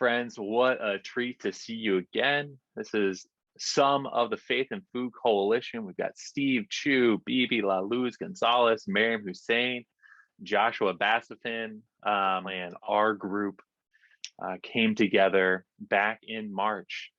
friends, what a treat to see you again. This is some of the Faith and Food Coalition. We've got Steve, Chiu, Bibi, La Luz, Gonzalez, Marium, Husain, Joshua, Basofin, and our group came together back in March,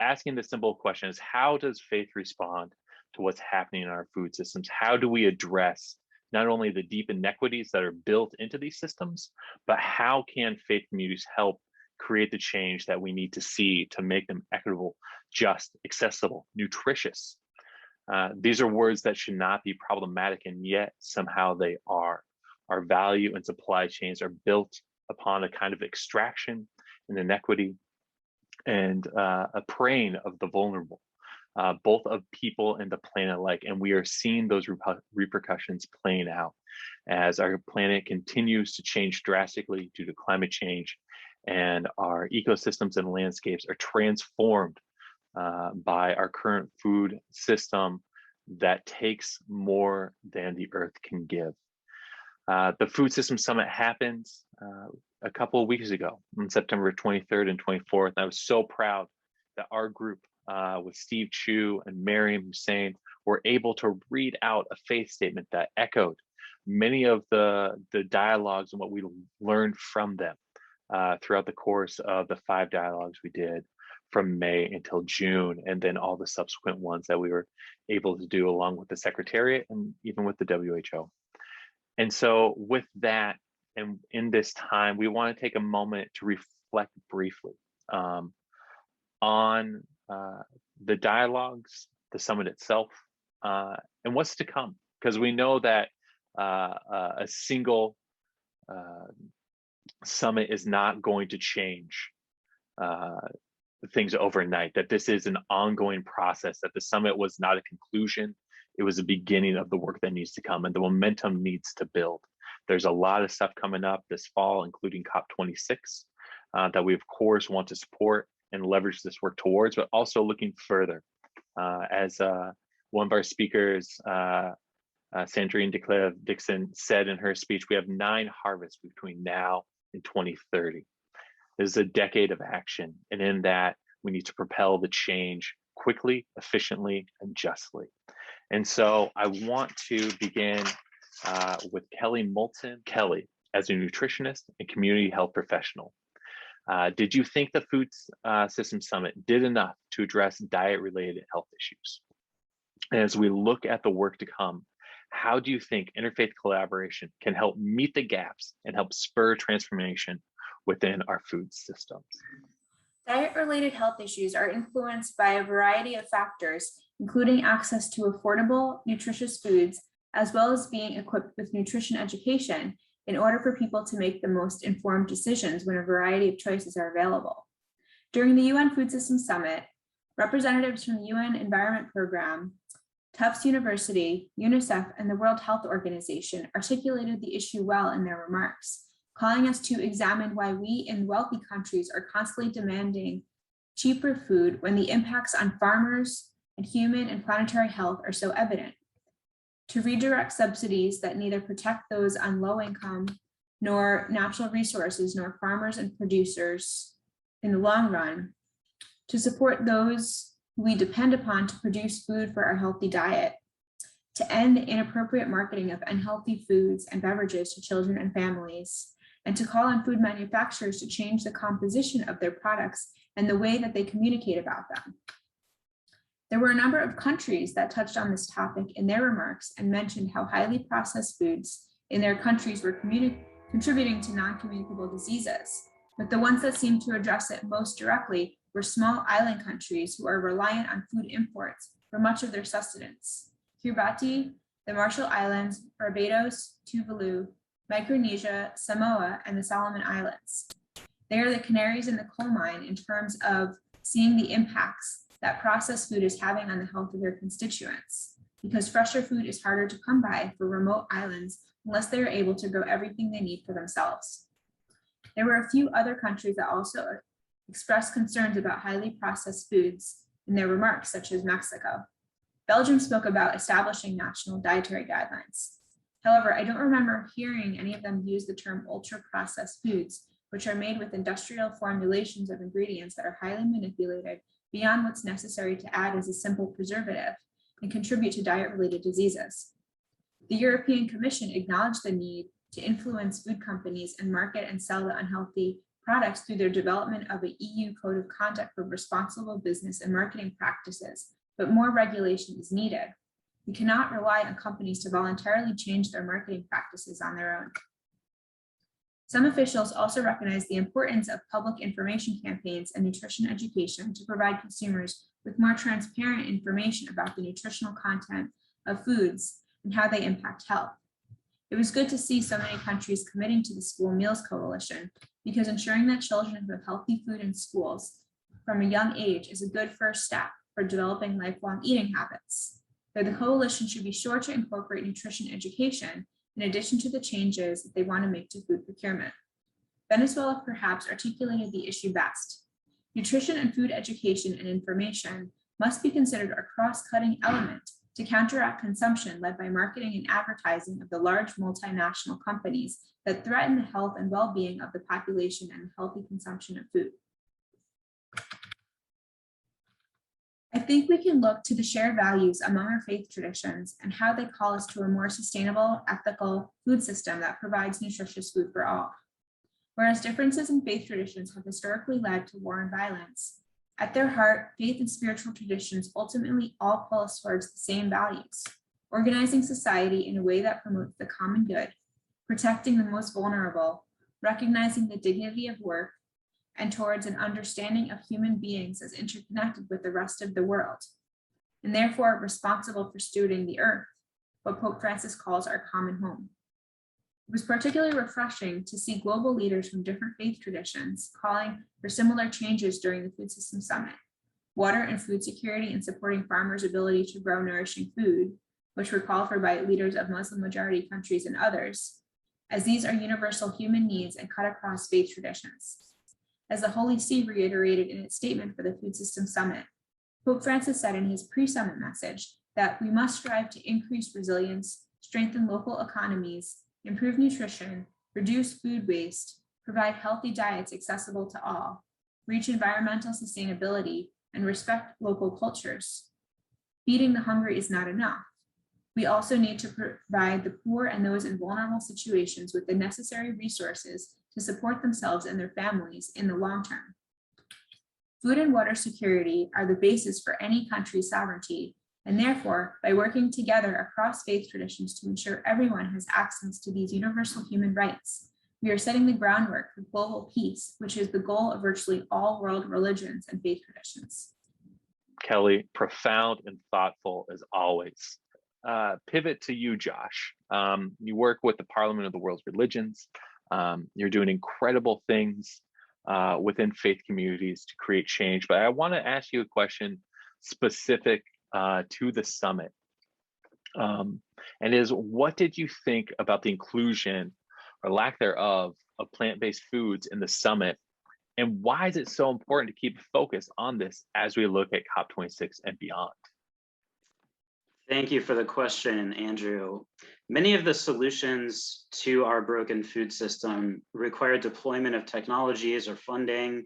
asking the simple question is, how does faith respond to what's happening in our food systems? How do we address not only the deep inequities that are built into these systems, but how can faith communities help create the change that we need to see to make them equitable, just, accessible, nutritious? These are words that should not be problematic, and yet somehow they are. Our value and supply chains are built upon a kind of extraction and inequity and a preying of the vulnerable, both of people and the planet alike. And we are seeing those repercussions playing out as our planet continues to change drastically due to climate change, and our ecosystems and landscapes are transformed by our current food system that takes more than the earth can give. The Food System Summit happened a couple of weeks ago on September 23rd and 24th. I was so proud that our group with Steve, Chiu, and Marium, Husain were able to read out a faith statement that echoed many of the dialogues and what we learned from them throughout the course of the 5 dialogues we did from May until June, and then all the subsequent ones that we were able to do along with the Secretariat and even with the WHO. And so with that, and in this time, we want to take a moment to reflect briefly on the dialogues, the summit itself, and what's to come. Because we know that a single summit is not going to change things overnight, that this is an ongoing process, that the summit was not a conclusion. It was the beginning of the work that needs to come, and the momentum needs to build. There's a lot of stuff coming up this fall, including COP26, that we of course want to support and leverage this work towards, but also looking further. As one of our speakers, Sandrine Dixon, said in her speech, we have 9 harvests between now and 2030. This is a decade of action, and in that, we need to propel the change quickly, efficiently, and justly. And so I want to begin with Kelly Moltzen. Kelly, as a nutritionist and community health professional, did you think the Food System Summit did enough to address diet-related health issues? And as we look at the work to come, how do you think interfaith collaboration can help meet the gaps and help spur transformation within our food systems? Diet-related health issues are influenced by a variety of factors, including access to affordable, nutritious foods, as well as being equipped with nutrition education in order for people to make the most informed decisions when a variety of choices are available. During the UN Food System Summit, representatives from the UN Environment Program, Tufts University, UNICEF, and the World Health Organization articulated the issue well in their remarks, calling us to examine why we in wealthy countries are constantly demanding cheaper food when the impacts on farmers and human and planetary health are so evident. To redirect subsidies that neither protect those on low income, nor natural resources, nor farmers and producers in the long run, to support those we depend upon to produce food for our healthy diet, to end inappropriate marketing of unhealthy foods and beverages to children and families, and to call on food manufacturers to change the composition of their products and the way that they communicate about them. There were a number of countries that touched on this topic in their remarks and mentioned how highly processed foods in their countries were contributing to non-communicable diseases. But the ones that seemed to address it most directly were small island countries who are reliant on food imports for much of their sustenance. Kiribati, the Marshall Islands, Barbados, Tuvalu, Micronesia, Samoa, and the Solomon Islands. They are the canaries in the coal mine in terms of seeing the impacts that processed food is having on the health of their constituents, because fresher food is harder to come by for remote islands unless they are able to grow everything they need for themselves. There were a few other countries that also expressed concerns about highly processed foods in their remarks, such as Mexico. Belgium spoke about establishing national dietary guidelines. However, I don't remember hearing any of them use the term ultra-processed foods which are made with industrial formulations of ingredients that are highly manipulated beyond what's necessary to add as a simple preservative and contribute to diet-related diseases. The European Commission acknowledged the need to influence food companies and market and sell the unhealthy products through their development of an EU Code of Conduct for Responsible Business and Marketing Practices, but more regulation is needed. We cannot rely on companies to voluntarily change their marketing practices on their own. Some officials also recognize the importance of public information campaigns and nutrition education to provide consumers with more transparent information about the nutritional content of foods and how they impact health. It was good to see so many countries committing to the School Meals Coalition, because ensuring that children have healthy food in schools from a young age is a good first step for developing lifelong eating habits. Though the coalition should be sure to incorporate nutrition education in addition to the changes that they want to make to food procurement. Venezuela perhaps articulated the issue best. Nutrition and food education and information must be considered a cross-cutting element to counteract consumption led by marketing and advertising of the large multinational companies that threaten the health and well-being of the population and healthy consumption of food. I think we can look to the shared values among our faith traditions and how they call us to a more sustainable, ethical food system that provides nutritious food for all. Whereas differences in faith traditions have historically led to war and violence, at their heart, faith and spiritual traditions ultimately all pull us towards the same values: organizing society in a way that promotes the common good, protecting the most vulnerable, recognizing the dignity of work, and towards an understanding of human beings as interconnected with the rest of the world, and therefore responsible for stewarding the earth, what Pope Francis calls our common home. It was particularly refreshing to see global leaders from different faith traditions calling for similar changes during the Food System Summit: water and food security and supporting farmers' ability to grow nourishing food, which were called for by leaders of Muslim majority countries and others, as these are universal human needs and cut across faith traditions. As the Holy See reiterated in its statement for the Food System Summit, Pope Francis said in his pre-summit message that we must strive to increase resilience, strengthen local economies, improve nutrition, reduce food waste, provide healthy diets accessible to all, reach environmental sustainability, and respect local cultures. Feeding the hungry is not enough. We also need to provide the poor and those in vulnerable situations with the necessary resources to support themselves and their families in the long term. Food and water security are the basis for any country's sovereignty, and therefore, by working together across faith traditions to ensure everyone has access to these universal human rights, we are setting the groundwork for global peace, which is the goal of virtually all world religions and faith traditions. Kelly, profound and thoughtful as always. Pivot to you, Josh. You work with the Parliament of the World's Religions. You're doing incredible things within faith communities to create change. But I want to ask you a question specific to the summit. And is, what did you think about the inclusion or lack thereof of plant-based foods in the summit? And why is it so important to keep focus on this as we look at COP26 and beyond? Thank you for the question, Andrew. Many of the solutions to our broken food system require deployment of technologies or funding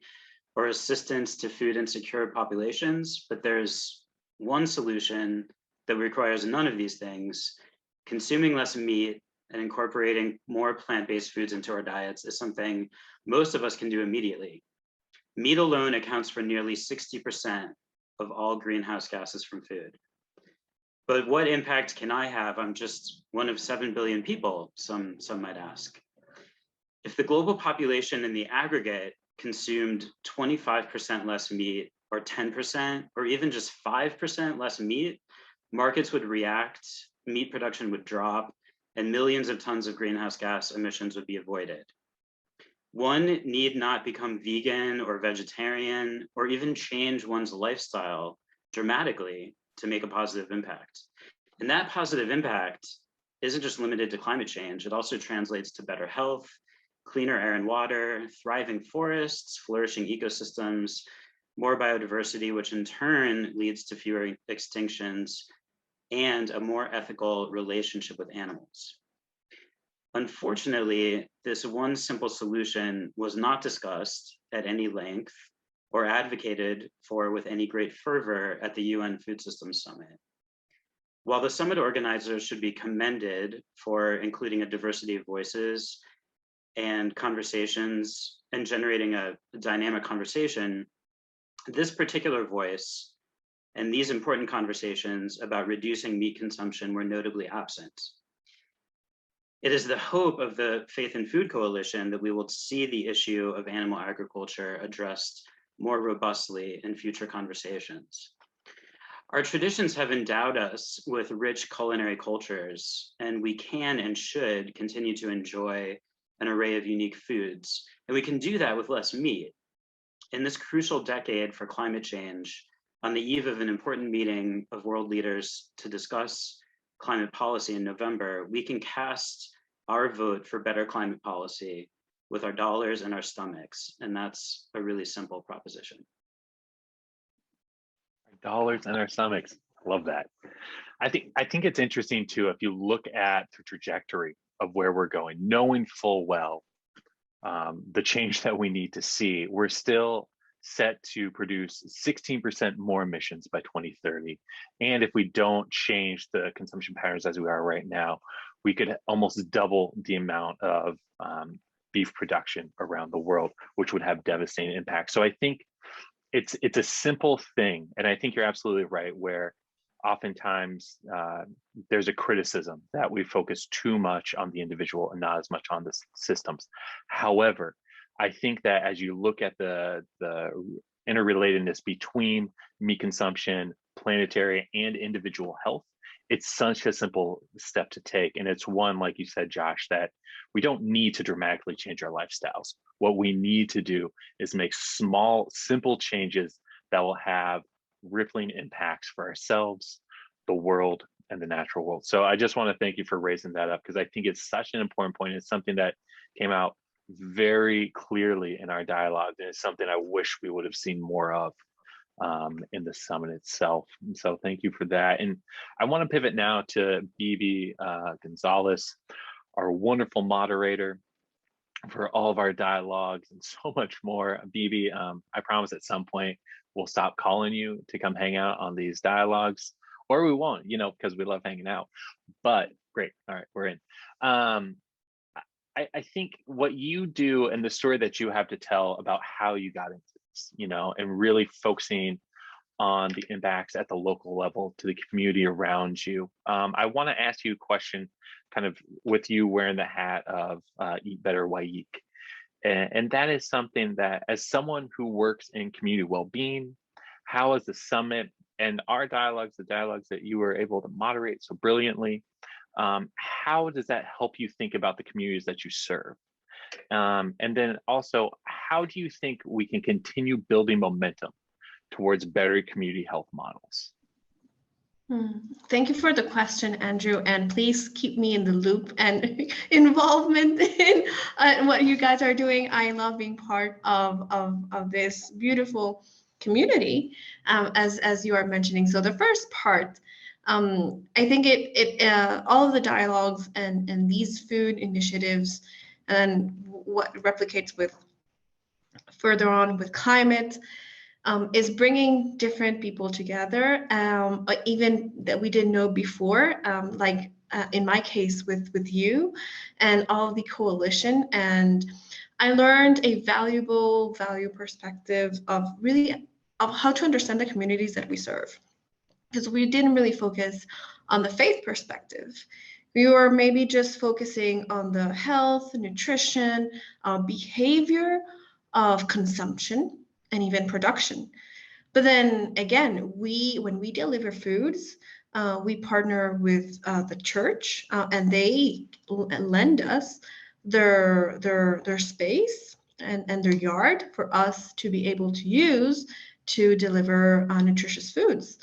or assistance to food insecure populations, but there's one solution that requires none of these things. Consuming less meat and incorporating more plant-based foods into our diets is something most of us can do immediately. Meat alone accounts for nearly 60% of all greenhouse gases from food. But what impact can I have? I'm just one of 7 billion people, some might ask. If the global population in the aggregate consumed 25% less meat, or 10%, or even just 5% less meat, markets would react, meat production would drop, and millions of tons of greenhouse gas emissions would be avoided. One need not become vegan or vegetarian, or even change one's lifestyle dramatically to make a positive impact. And that positive impact isn't just limited to climate change, it also translates to better health, cleaner air and water, thriving forests, flourishing ecosystems, more biodiversity, which in turn leads to fewer extinctions and a more ethical relationship with animals. Unfortunately, this one simple solution was not discussed at any length or advocated for with any great fervor at the UN Food Systems Summit. While the summit organizers should be commended for including a diversity of voices and conversations and generating a dynamic conversation, this particular voice and these important conversations about reducing meat consumption were notably absent. It is the hope of the Faith and Food Coalition that we will see the issue of animal agriculture addressed more robustly in future conversations. Our traditions have endowed us with rich culinary cultures, and we can and should continue to enjoy an array of unique foods, and we can do that with less meat. In this crucial decade for climate change, on the eve of an important meeting of world leaders to discuss climate policy in November, we can cast our vote for better climate policy with our dollars and our stomachs, and that's a really simple proposition. Our dollars and our stomachs. I love that. I think it's interesting too, if you look at the trajectory of where we're going, knowing full well the change that we need to see, we're still set to produce 16% more emissions by 2030. And if we don't change the consumption patterns as we are right now, we could almost double the amount of beef production around the world, which would have devastating impacts. So I think it's a simple thing. And I think you're absolutely right, where oftentimes there's a criticism that we focus too much on the individual and not as much on the systems. However, I think that as you look at the interrelatedness between meat consumption, planetary, and individual health, it's such a simple step to take. And it's one, like you said, Josh, that we don't need to dramatically change our lifestyles. What we need to do is make small, simple changes that will have rippling impacts for ourselves, the world, and the natural world. So I just want to thank you for raising that up, because I think it's such an important point. It's something that came out very clearly in our dialogue, and it's something I wish we would have seen more of in the summit itself. And so thank you for that. And I want to pivot now to Bibi Gonzalez, our wonderful moderator for all of our dialogues and so much more. Bibi, I promise at some point we'll stop calling you to come hang out on these dialogues, or we won't, because we love hanging out. But great. All right, we're in. I think what you do and the story that you have to tell about how you got into this, and really focusing on the impacts at the local level to the community around you. I want to ask you a question kind of with you wearing the hat of Eat Better Wayik. And that is something that, as someone who works in community well-being, how is the summit and our dialogues, the dialogues that you were able to moderate so brilliantly, how does that help you think about the communities that you serve? And then also, how do you think we can continue building momentum towards better community health models? Thank you for the question, Andrew, and please keep me in the loop and involvement in what you guys are doing. I love being part of this beautiful community, as you are mentioning. So the first part, I think all of the dialogues and these food initiatives and what replicates with further on with climate is bringing different people together, even that we didn't know before, like in my case with you and all of the coalition. And I learned a valuable value perspective of how to understand the communities that we serve, because we didn't really focus on the faith perspective. We were maybe just focusing on the health, nutrition, behavior of consumption, and even production. But then again, when we deliver foods, we partner with the church, and they lend us their space and their yard for us to be able to use to deliver nutritious foods.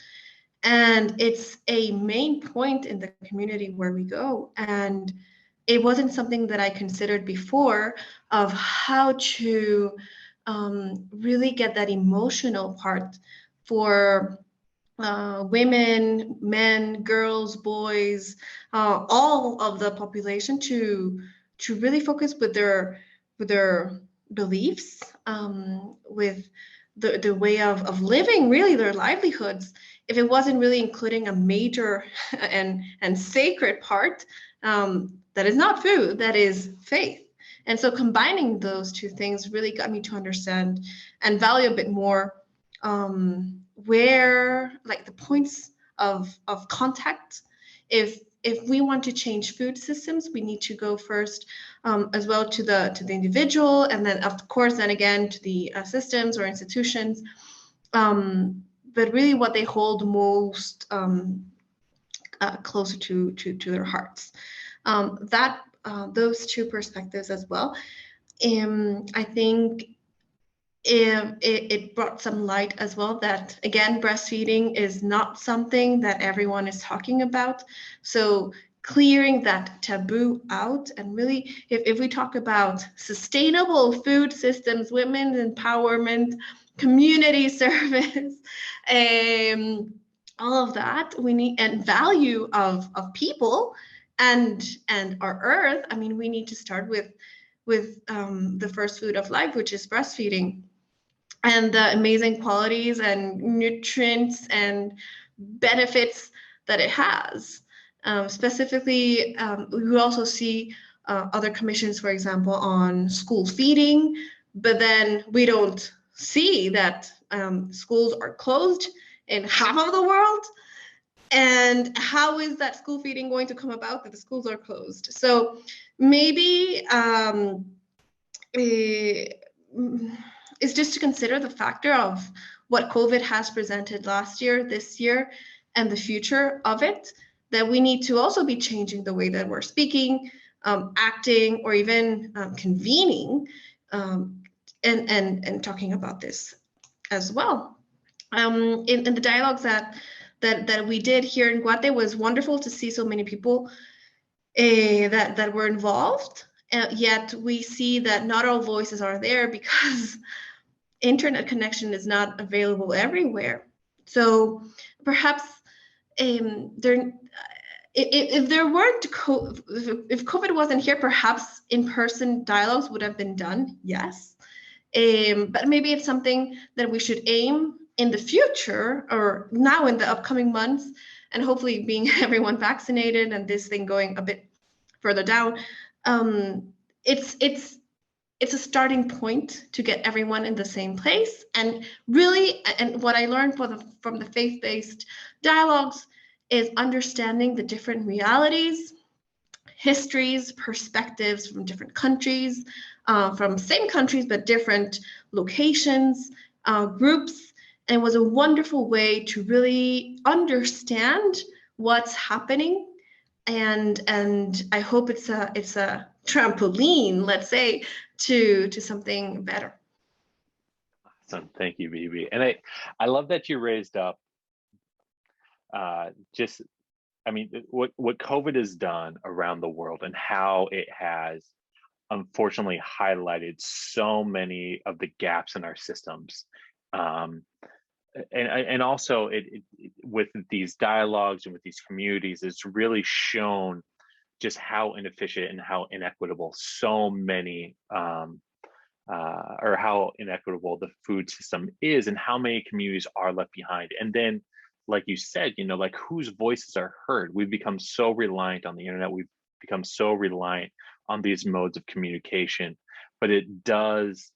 And it's a main point in the community where we go. And it wasn't something that I considered before of how to really get that emotional part for women, men, girls, boys, all of the population to to really focus with their beliefs, with the way of living, really their livelihoods, if it wasn't really including a major and sacred part that is not food, that is faith. And so combining those two things really got me to understand and value a bit more where, like, the points of contact. If we want to change food systems, we need to go first as well to the individual, and then of course then again to the systems or institutions. But really, what they hold most closer to their hearts. Those two perspectives as well. I think it brought some light as well that, again, breastfeeding is not something that everyone is talking about. So clearing that taboo out, and really, if we talk about sustainable food systems, women's empowerment, community service, all of that, we need, and value of people and our earth. I mean, we need to start with the first food of life, which is breastfeeding, and the amazing qualities and nutrients and benefits that it has. Specifically, we also see other commissions, for example, on school feeding, but then we don't see that schools are closed in half of the world. And how is that school feeding going to come about that the schools are closed? So maybe is just to consider the factor of what COVID has presented last year, this year, and the future of it, that we need to also be changing the way that we're speaking, acting, or even convening, and talking about this as well. In the dialogues that we did here in Guate, was wonderful to see so many people that were involved. Yet we see that not all voices are there because internet connection is not available everywhere. So perhaps if there weren't if COVID wasn't here, perhaps in-person dialogues would have been done, yes. But maybe it's something that we should aim in the future, or now in the upcoming months, and hopefully being everyone vaccinated and this thing going a bit further down. It's a starting point to get everyone in the same place. And really, and what I learned from the faith-based dialogues is understanding the different realities, histories, perspectives from different countries, from same countries, but different locations, groups. And it was a wonderful way to really understand what's happening. And I hope it's a trampoline, let's say, to something better. Awesome, thank you, Bibi. And I love that you raised up what COVID has done around the world, and how it has unfortunately highlighted so many of the gaps in our systems. And also with these dialogues and with these communities, it's really shown just how inefficient and how inequitable so many or how inequitable the food system is, and how many communities are left behind. And then, like you said, like, whose voices are heard? We've become so reliant on the internet. We've become so reliant on these modes of communication, but it does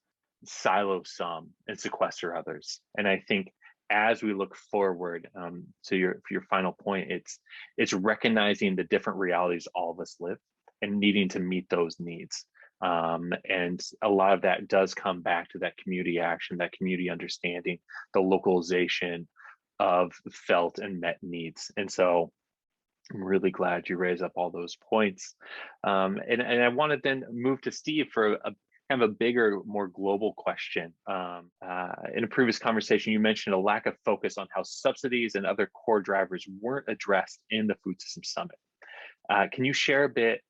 silo some and sequester others. And I think as we look forward to your final point, it's recognizing the different realities all of us live and needing to meet those needs. And a lot of that does come back to that community action, that community understanding, the localization of felt and met needs. And so I'm really glad you raised up all those points. And I want to then move to Steve for kind of a bigger, more global question. In a previous conversation, you mentioned a lack of focus on how subsidies and other core drivers weren't addressed in the Food System Summit. Can you share a bit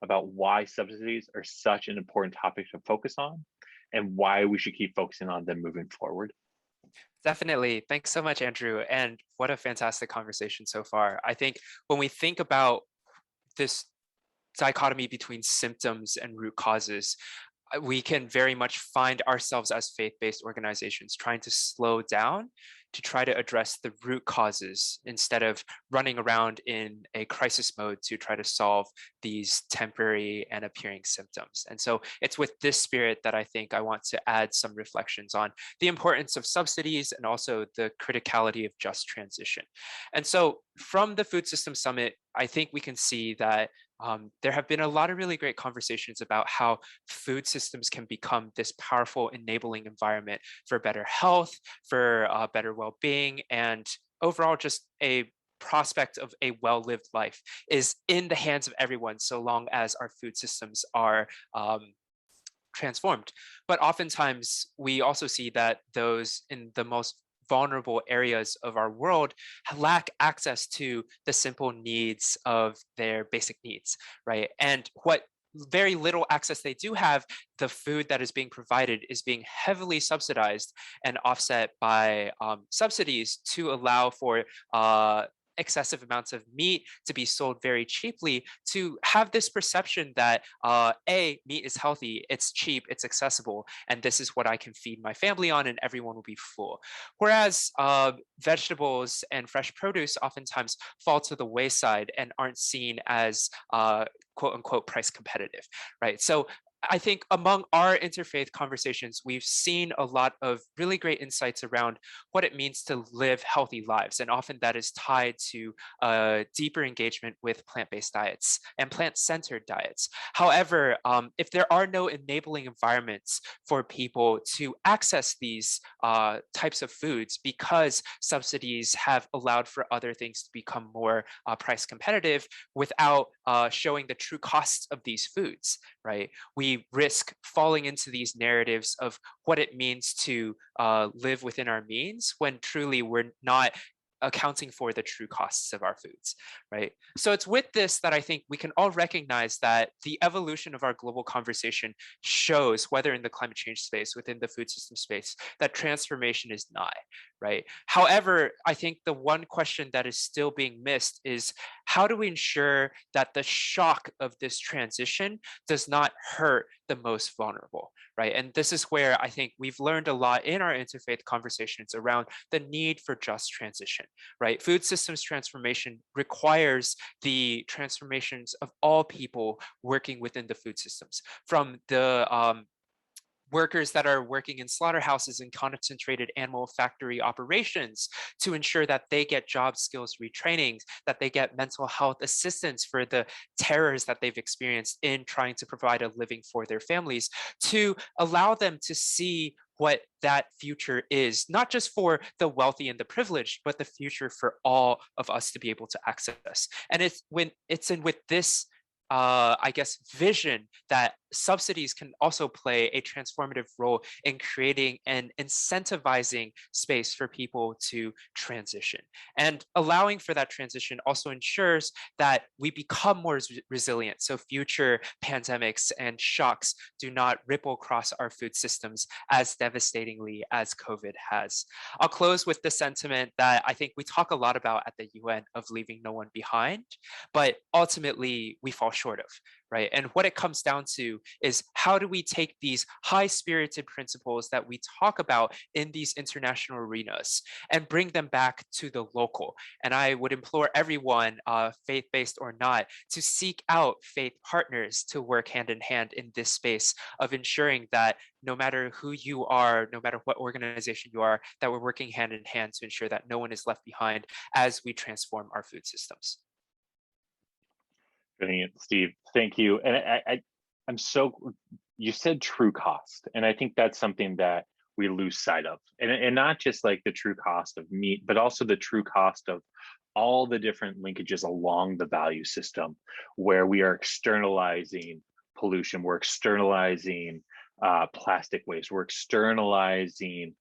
about why subsidies are such an important topic to focus on, and why we should keep focusing on them moving forward? Definitely. Thanks so much, Andrew. And what a fantastic conversation so far. I think when we think about this dichotomy between symptoms and root causes, we can very much find ourselves as faith-based organizations trying to slow down to try to address the root causes instead of running around in a crisis mode to try to solve these temporary and appearing symptoms. And so it's with this spirit that I think I want to add some reflections on the importance of subsidies and also the criticality of just transition. And so from the Food System Summit, I think we can see that there have been a lot of really great conversations about how food systems can become this powerful enabling environment for better health, for better well-being, and overall just a prospect of a well-lived life is in the hands of everyone so long as our food systems are transformed. But oftentimes we also see that those in the most vulnerable areas of our world lack access to the simple needs of their basic needs, right? And what very little access they do have, the food that is being provided is being heavily subsidized and offset by subsidies to allow for excessive amounts of meat to be sold very cheaply, to have this perception that meat is healthy, it's cheap, it's accessible, and this is what I can feed my family on and everyone will be full. Whereas vegetables and fresh produce oftentimes fall to the wayside and aren't seen as quote unquote price competitive, right? So I think among our interfaith conversations, we've seen a lot of really great insights around what it means to live healthy lives. And often that is tied to deeper engagement with plant-based diets and plant-centered diets. However, if there are no enabling environments for people to access these types of foods because subsidies have allowed for other things to become more price competitive without showing the true costs of these foods, right? We risk falling into these narratives of what it means to live within our means when truly we're not accounting for the true costs of our foods, right? So it's with this that I think we can all recognize that the evolution of our global conversation shows, whether in the climate change space, within the food system space, that transformation is nigh, right? However, I think the one question that is still being missed is how do we ensure that the shock of this transition does not hurt the most vulnerable, right? And this is where I think we've learned a lot in our interfaith conversations around the need for just transition, right? Food systems transformation requires the transformations of all people working within the food systems, from the workers that are working in slaughterhouses and concentrated animal factory operations to ensure that they get job skills retraining, that they get mental health assistance for the terrors that they've experienced in trying to provide a living for their families, to allow them to see what that future is, not just for the wealthy and the privileged, but the future for all of us to be able to access. And it's when it's in with this I guess, vision that subsidies can also play a transformative role in creating and incentivizing space for people to transition. And allowing for that transition also ensures that we become more resilient, so future pandemics and shocks do not ripple across our food systems as devastatingly as COVID has. I'll close with the sentiment that I think we talk a lot about at the UN of leaving no one behind, but ultimately we fall short of, right? And what it comes down to is how do we take these high-spirited principles that we talk about in these international arenas and bring them back to the local? And I would implore everyone, faith-based or not, to seek out faith partners to work hand in hand in this space of ensuring that no matter who you are, no matter what organization you are, that we're working hand in hand to ensure that no one is left behind as we transform our food systems. Brilliant, Steve. Thank you. And I'm so, you said true cost. And I think that's something that we lose sight of. And not just like the true cost of meat, but also the true cost of all the different linkages along the value system where we are externalizing pollution, we're externalizing plastic waste, we're externalizing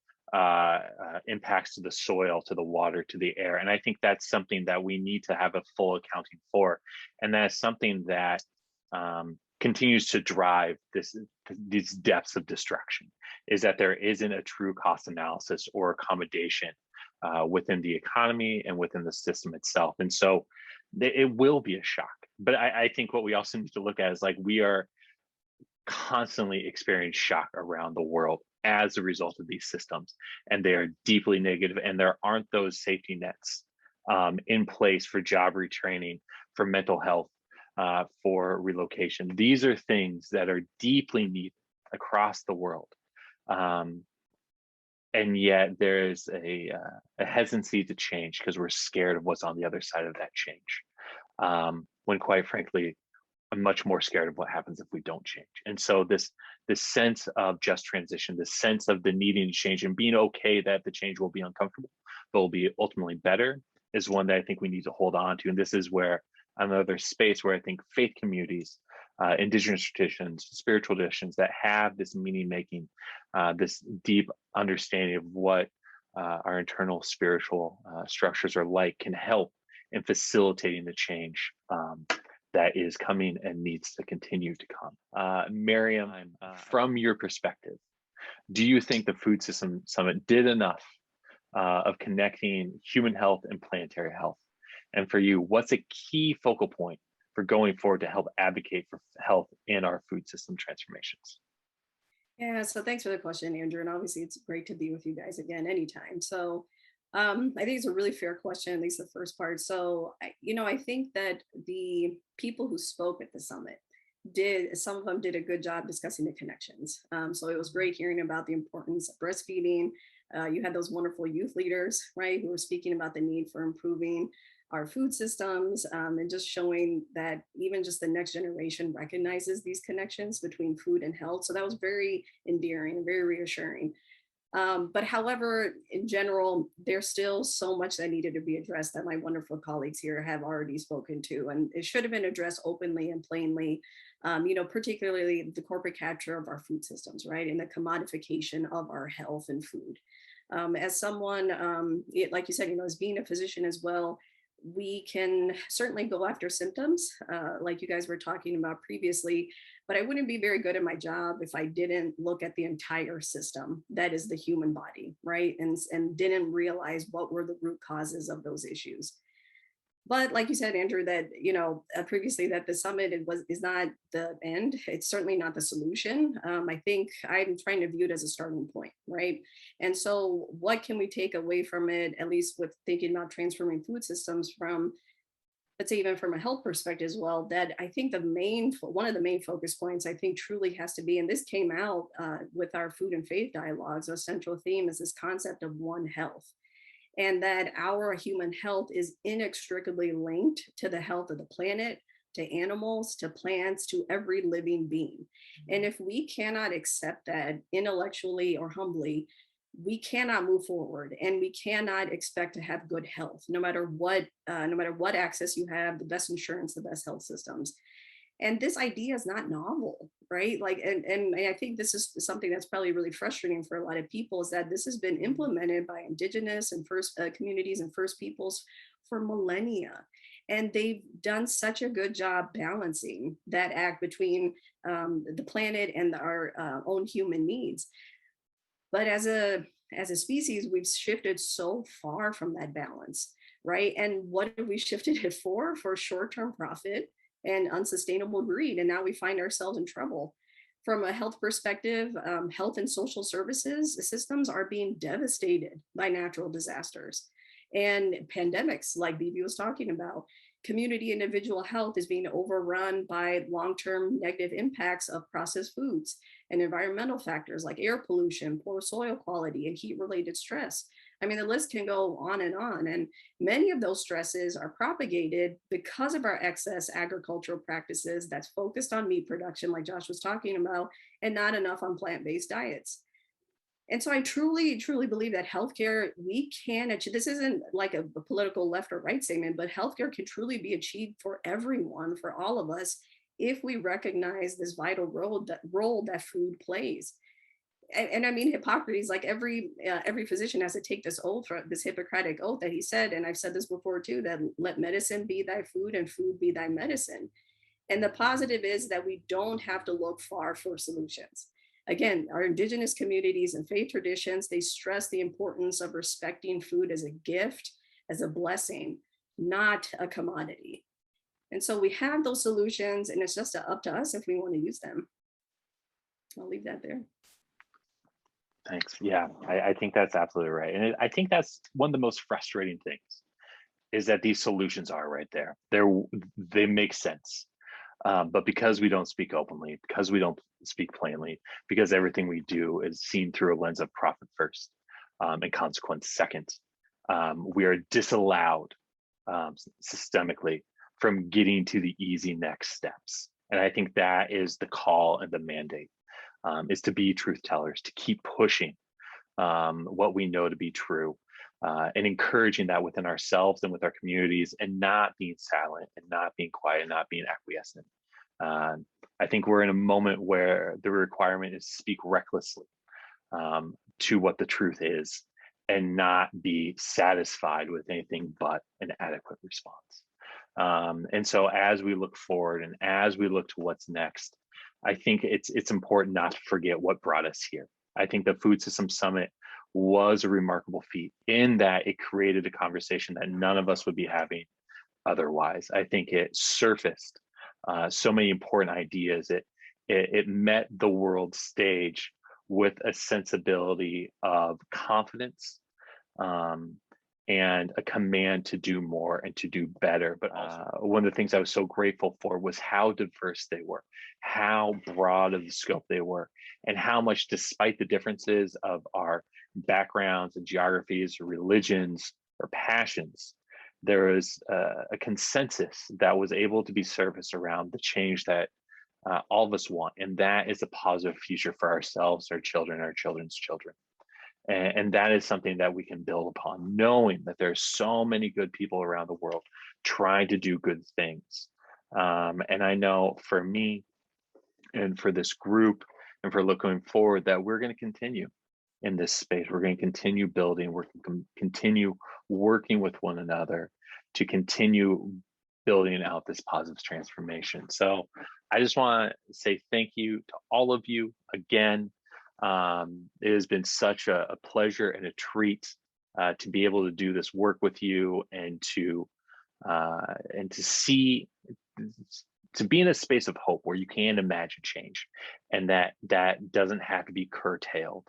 impacts to the soil, to the water, to the air. And I think that's something that we need to have a full accounting for. And that's something that continues to drive these depths of destruction, is that there isn't a true cost analysis or accommodation within the economy and within the system itself. And so it will be a shock. But I think what we also need to look at is like we are constantly experiencing shock around the world as a result of these systems, and they are deeply negative, and there aren't those safety nets in place for job retraining, for mental health, for relocation. These are things that are deeply needed across the world. And yet there's a hesitancy to change because we're scared of what's on the other side of that change. When quite frankly, I'm much more scared of what happens if we don't change. And so this sense of just transition, this sense of the needing to change and being okay that the change will be uncomfortable, but will be ultimately better, is one that I think we need to hold on to. And this is where another space where I think faith communities, indigenous traditions, spiritual traditions that have this meaning making, this deep understanding of what our internal spiritual structures are like, can help in facilitating the change that is coming and needs to continue to come. Marium, from your perspective, do you think the Food System Summit did enough of connecting human health and planetary health? And for you, what's a key focal point for going forward to help advocate for health in our food system transformations? Yeah, so thanks for the question, Andrew. And obviously it's great to be with you guys again anytime. So I think it's a really fair question, at least the first part. So, I think that the people who spoke at the summit some of them did a good job discussing the connections. So it was great hearing about the importance of breastfeeding. You had those wonderful youth leaders, right, who were speaking about the need for improving our food systems, and just showing that even just the next generation recognizes these connections between food and health. So that was very endearing and very reassuring. But however, in general, there's still so much that needed to be addressed that my wonderful colleagues here have already spoken to, and it should have been addressed openly and plainly, particularly the corporate capture of our food systems, right? And the commodification of our health and food. As someone, like you said, as being a physician as well, we can certainly go after symptoms, like you guys were talking about previously, but I wouldn't be very good at my job if I didn't look at the entire system that is the human body, right? And didn't realize what were the root causes of those issues. But like you said, Andrew, that previously, that the summit is not the end. It's certainly not the solution. I think I'm trying to view it as a starting point, right? And so, what can we take away from it? At least with thinking about transforming food systems from, let's say, even from a health perspective as well. That I think one of the main focus points I think truly has to be, and this came out with our food and faith dialogues. A central theme is this concept of one health. And that our human health is inextricably linked to the health of the planet, to animals, to plants, to every living being. And if we cannot accept that intellectually or humbly, we cannot move forward, and we cannot expect to have good health, no matter what access you have, the best insurance, the best health systems. And this idea is not novel, right? Like, and I think this is something that's probably really frustrating for a lot of people, is that this has been implemented by indigenous and first communities and first peoples for millennia. And they've done such a good job balancing that act between the planet and our own human needs. But as a species, we've shifted so far from that balance, right? And what have we shifted it for? For short-term profit and unsustainable greed. And now we find ourselves in trouble. From a health perspective, health and social services systems are being devastated by natural disasters and pandemics, like Bibi was talking about. Community individual health is being overrun by long-term negative impacts of processed foods and environmental factors like air pollution, poor soil quality, and heat-related stress. I mean, the list can go on. And many of those stresses are propagated because of our excess agricultural practices that's focused on meat production, like Josh was talking about, and not enough on plant-based diets. And so I truly, truly believe that healthcare, we can achieve, this isn't like a political left or right statement, but healthcare can truly be achieved for everyone, for all of us, if we recognize this vital role that food plays. And I mean, Hippocrates, like every physician has to take this oath, this Hippocratic oath that he said, and I've said this before too, that let medicine be thy food and food be thy medicine. And the positive is that we don't have to look far for solutions. Again, our indigenous communities and faith traditions, they stress the importance of respecting food as a gift, as a blessing, not a commodity. And so we have those solutions, and it's just up to us if we want to use them. I'll leave that there. Thanks. Yeah, I think that's absolutely right. And I think that's one of the most frustrating things is that these solutions are right there. They make sense. But because we don't speak openly, because we don't speak plainly, because everything we do is seen through a lens of profit first and consequence second, we are disallowed systemically from getting to the easy next steps. And I think that is the call and the mandate, is to be truth tellers, to keep pushing what we know to be true, and encouraging that within ourselves and with our communities, and not being silent and not being quiet and not being acquiescent. I think we're in a moment where the requirement is to speak recklessly to what the truth is, and not be satisfied with anything but an adequate response. And so as we look forward and as we look to what's next, I think it's important not to forget what brought us here. I think the Food System Summit was a remarkable feat in that it created a conversation that none of us would be having otherwise. I think it surfaced so many important ideas. It met the world stage with a sensibility of confidence and a command to do more and to do better. But one of the things I was so grateful for was how diverse they were, how broad of the scope they were, and how much, despite the differences of our backgrounds and geographies, or religions, or passions, there was a consensus that was able to be surfaced around the change that all of us want. And that is a positive future for ourselves, our children, our children's children. And that is something that we can build upon, knowing that there's so many good people around the world trying to do good things. And I know for me and for this group and for looking forward that we're going to continue in this space. We're going to continue building, we're going to continue working with one another to continue building out this positive transformation. So I just want to say thank you to all of you again. It has been such a pleasure and a treat to be able to do this work with you, and to see, to be in a space of hope where you can imagine change, and that doesn't have to be curtailed,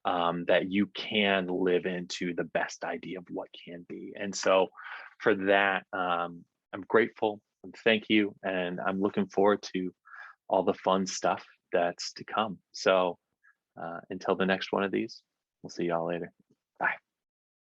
that you can live into the best idea of what can be. And so for that, I'm grateful and thank you, and I'm looking forward to all the fun stuff that's to come. So until the next one of these, we'll see y'all later. Bye.